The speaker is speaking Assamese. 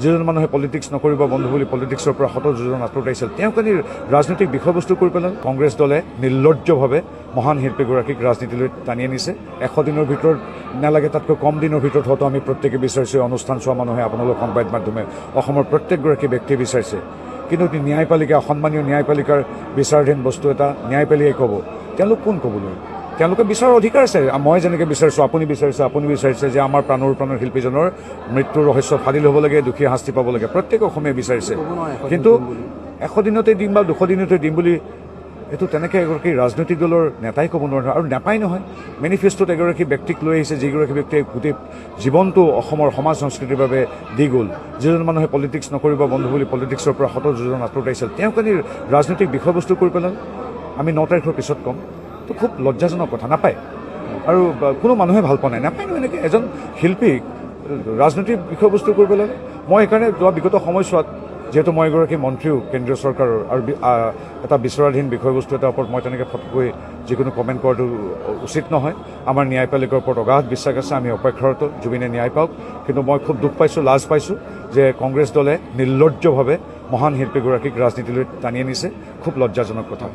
যিজন মানুহে পলিটিক্স নকৰিব বন্ধু বুলি পলিটিক্সৰ পৰা যোজন আঁতৰত আহিছিল তেওঁক আনি ৰাজনৈতিক বিষয়বস্তু কৰি পেলালে। কংগ্ৰেছ দলে নিৰ্লজ্জভাৱে মহান শিল্পীগৰাকীক ৰাজনীতিলৈ টানি আনিছে। 100 দিনৰ ভিতৰত নালাগে, তাতকৈ কম দিনৰ ভিতৰত হয়তো আমি প্ৰত্যেকে বিচাৰিছোঁ। অনুষ্ঠান চোৱা মানুহে আপোনালোক সংবাদ মাধ্যমে অসমৰ প্ৰত্যেকগৰাকী ব্যক্তিয়ে বিচাৰিছে, কিন্তু ন্যায়পালিকা অসন্মানীয় ন্যায়পালিকাৰ বিচাৰাধীন বস্তু এটা ন্যায়পালিকাই ক'ব, তেওঁলোক কোন ক'বলৈ? তেওঁলোকে বিচাৰৰ অধিকাৰ আছে। মই যেনেকৈ বিচাৰিছোঁ, আপুনি বিচাৰিছে যে আমাৰ প্ৰাণৰ শিল্পীজনৰ মৃত্যুৰ ৰহস্য ফাদিল হ'ব লাগে, দুখীয়া শাস্তি পাব লাগে, প্ৰত্যেক অসমীয়াই বিচাৰিছে। কিন্তু 100 দিনতে দিম বা 200 দিনতে দিম বুলি এইটো তেনেকৈ এগৰাকী ৰাজনৈতিক দলৰ নেতাই ক'ব নোৱাৰে আৰু নাপায় নহয়। মেনিফেষ্টোত এগৰাকী ব্যক্তিক লৈ আহিছে, যিগৰাকী ব্যক্তিয়ে গোটেই জীৱনটো অসমৰ সমাজ সংস্কৃতিৰ বাবে দি গ'ল। যিজন মানুহে পলিটিক্স নকৰিব বন্ধু বুলি পলিটিক্সৰ পৰা যোজন আঁতৰত আহিছিল তেওঁক আনি ৰাজনৈতিক বিষয়বস্তু কৰি পেলালে। আমি 9 তাৰিখৰ পিছত ক'ম। তো খুব লজ্জাজনক কথা। নাপায় আৰু কোনো মানুহে ভাল পোৱা নাই, নাপায় ন এনেকৈ এজন শিল্পীক ৰাজনৈতিক বিষয়বস্তু কৰিব লাগে। মই সেইকাৰণে বিগত সময়ছোৱাত যিহেতু মই এগৰাকী মন্ত্ৰীও কেন্দ্ৰীয় চৰকাৰৰ আৰু এটা বিচাৰাধীন বিষয়বস্তু এটাৰ ওপৰত মই তেনেকৈ ফটকৈ যিকোনো কমেণ্ট কৰাটো উচিত নহয়। আমাৰ ন্যায়পালিকাৰ ওপৰত অগাধ বিশ্বাস আছে, আমি অপেক্ষাৰত জুবিনে ন্যায় পাওক। কিন্তু মই খুব দুখ পাইছোঁ, লাজ পাইছোঁ যে কংগ্ৰেছ দলে নিৰ্লজ্জভাৱে মহান শিল্পীগৰাকীক ৰাজনীতিলৈ টানি আনিছে। খুব লজ্জাজনক কথা।